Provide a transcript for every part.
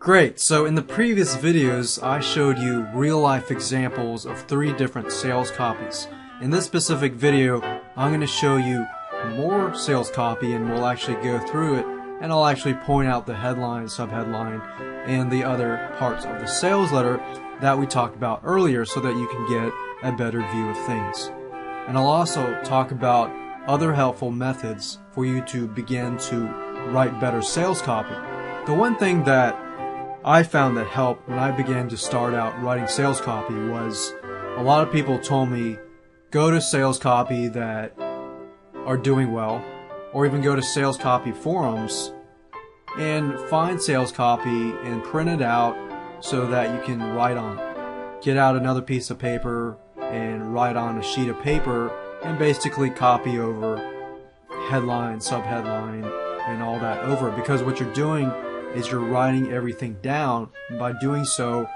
Great, so in the previous videos I showed you real-life examples of 3 different sales copies. In this specific video I'm going to show you more sales copy, and we'll actually go through it, and I'll actually point out the headline, subheadline, and the other parts of the sales letter that we talked about earlier so that you can get a better view of things. And I'll also talk about other helpful methods for you to begin to write better sales copy. The one thing that I found that helped when I began to start out writing sales copy was a lot of people told me go to sales copy that are doing well, or even go to sales copy forums and find sales copy and print it out so that you can write on it. Get out another piece of paper and write on a sheet of paper and basically copy over headline, subheadline, and all that over it, because what you're doing is you're writing everything down, and by doing so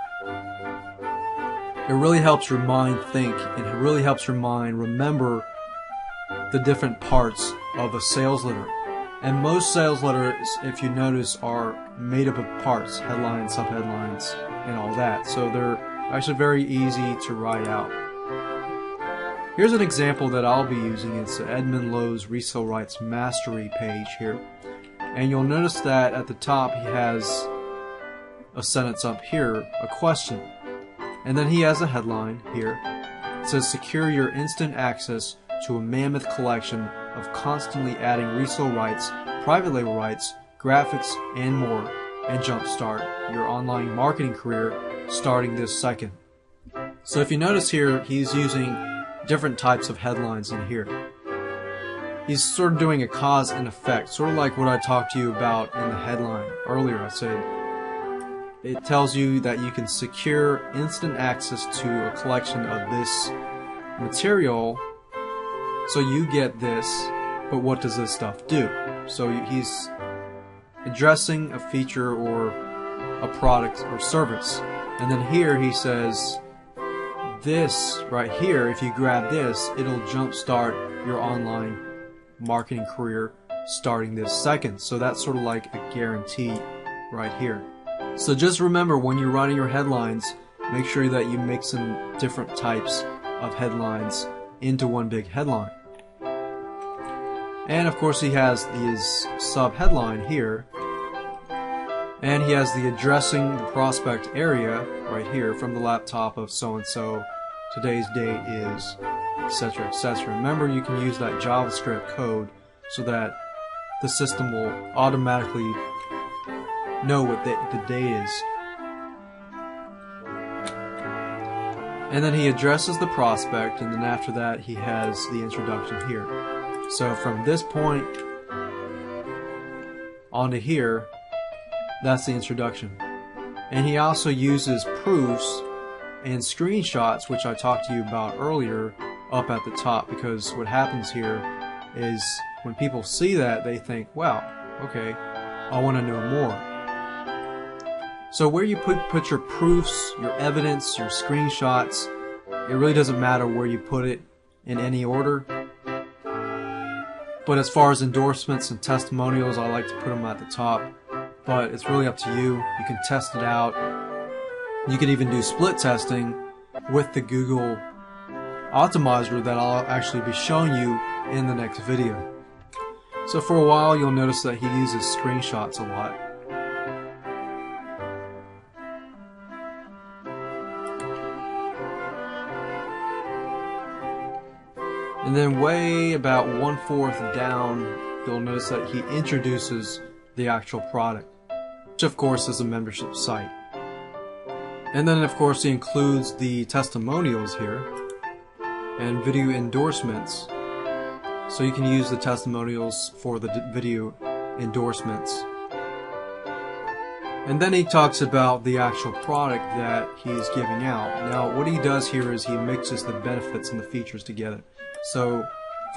it really helps your mind think, and it really helps your mind remember the different parts of a sales letter. And most sales letters, if you notice, are made up of parts, headlines, subheadlines, and all that, so they're actually very easy to write out. Here's an example that I'll be using. It's Edmund Lowe's Resale Rights Mastery page here. And you'll notice that at the top he has a sentence up here, a question. And then he has a headline here. It says, secure your instant access to a mammoth collection of constantly adding resale rights, private label rights, graphics, and more, and jumpstart your online marketing career starting this second. So if you notice here, he's using different types of headlines in here. He's sort of doing a cause and effect, sort of like what I talked to you about in the headline earlier. I said it tells you that you can secure instant access to a collection of this material, so you get this, but what does this stuff do? So he's addressing a feature or a product or service. And then here he says, this right here, if you grab this, it'll jumpstart your online marketing career starting this second. So that's sort of like a guarantee right here. So just remember, when you're writing your headlines, make sure that you mix in different types of headlines into one big headline. And of course he has his sub-headline here, and he has the addressing the prospect area right here, from the laptop of so-and-so, today's date is, etc., etc. Remember, you can use that JavaScript code so that the system will automatically know what the date is. And then he addresses the prospect, and then after that he has the introduction here. So from this point onto here, that's the introduction. And he also uses proofs and screenshots, which I talked to you about earlier, up at the top, because what happens here is when people see that, they think, wow, okay, I want to know more. So where you put your proofs, your evidence, your screenshots, it really doesn't matter where you put it in any order. But as far as endorsements and testimonials, I like to put them at the top. But it's really up to you. You can test it out. You can even do split testing with the Google optimizer that I'll actually be showing you in the next video. So for a while you'll notice that he uses screenshots a lot. And then way about 1/4 down, you'll notice that he introduces the actual product, which of course is a membership site. And then of course he includes the testimonials here and video endorsements, so you can use the testimonials for the video endorsements. And then he talks about the actual product that he's giving out. Now what he does here is he mixes the benefits and the features together. So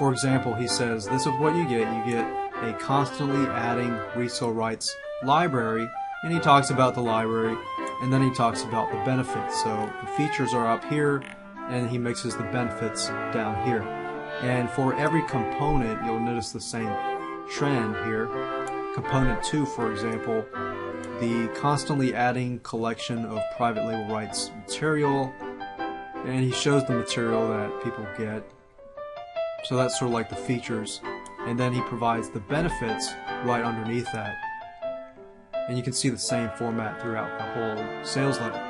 for example, he says this is what you get. You get a constantly adding resale rights library, and he talks about the library, and then he talks about the benefits. So the features are up here, and he mixes the benefits down here. And for every component, you'll notice the same trend here. Component 2, for example, the constantly adding collection of private label rights material, and he shows the material that people get. So that's sort of like the features, and then he provides the benefits right underneath that. And you can see the same format throughout the whole sales letter.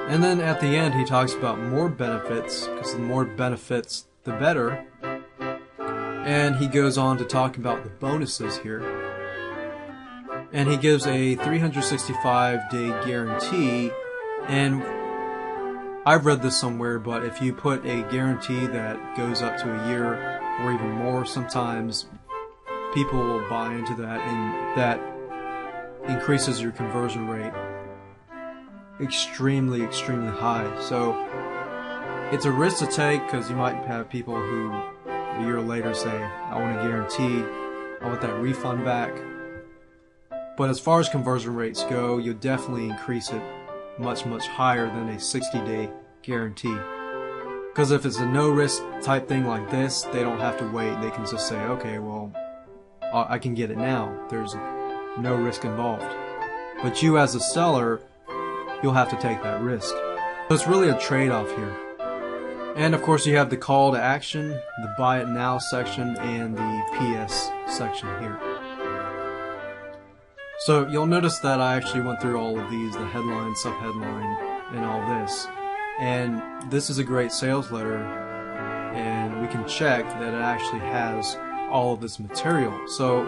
And then at the end he talks about more benefits, because the more benefits the better. And he goes on to talk about the bonuses here. And he gives a 365-day guarantee, and I've read this somewhere, but if you put a guarantee that goes up to a year or even more, sometimes people will buy into that, and that increases your conversion rate extremely high. So it's a risk to take, because you might have people who a year later say, I want a guarantee, I want that refund back. But as far as conversion rates go, you'll definitely increase it much higher than a 60-day guarantee. Because if it's a no-risk type thing like this, they don't have to wait. They can just say, okay, well, I can get it now. There's no risk involved. But you as a seller, you'll have to take that risk. So it's really a trade-off here. And of course you have the call to action, the buy it now section, and the PS section here. So you'll notice that I actually went through all of these, the headline, subheadline, and all this. And this is a great sales letter, and we can check that it actually has all of this material. So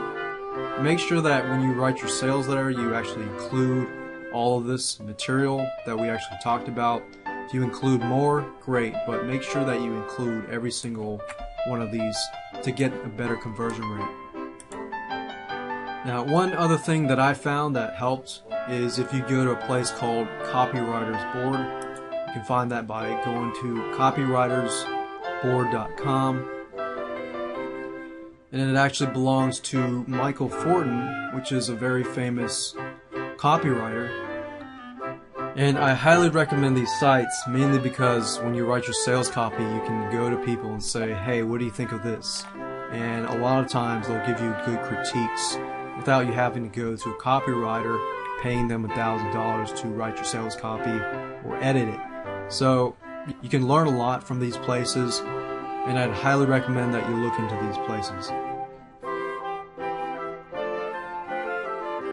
make sure that when you write your sales letter, you actually include all of this material that we actually talked about. If you include more, great, but make sure that you include every single one of these to get a better conversion rate. Now, one other thing that I found that helped is if you go to a place called Copywriter's Board. You can find that by going to copywritersboard.com. And it actually belongs to Michael Fortin, which is a very famous copywriter. And I highly recommend these sites, mainly because when you write your sales copy, you can go to people and say, hey, what do you think of this? And a lot of times they'll give you good critiques without you having to go to a copywriter, paying them $1,000 to write your sales copy or edit it. So you can learn a lot from these places, and I'd highly recommend that you look into these places.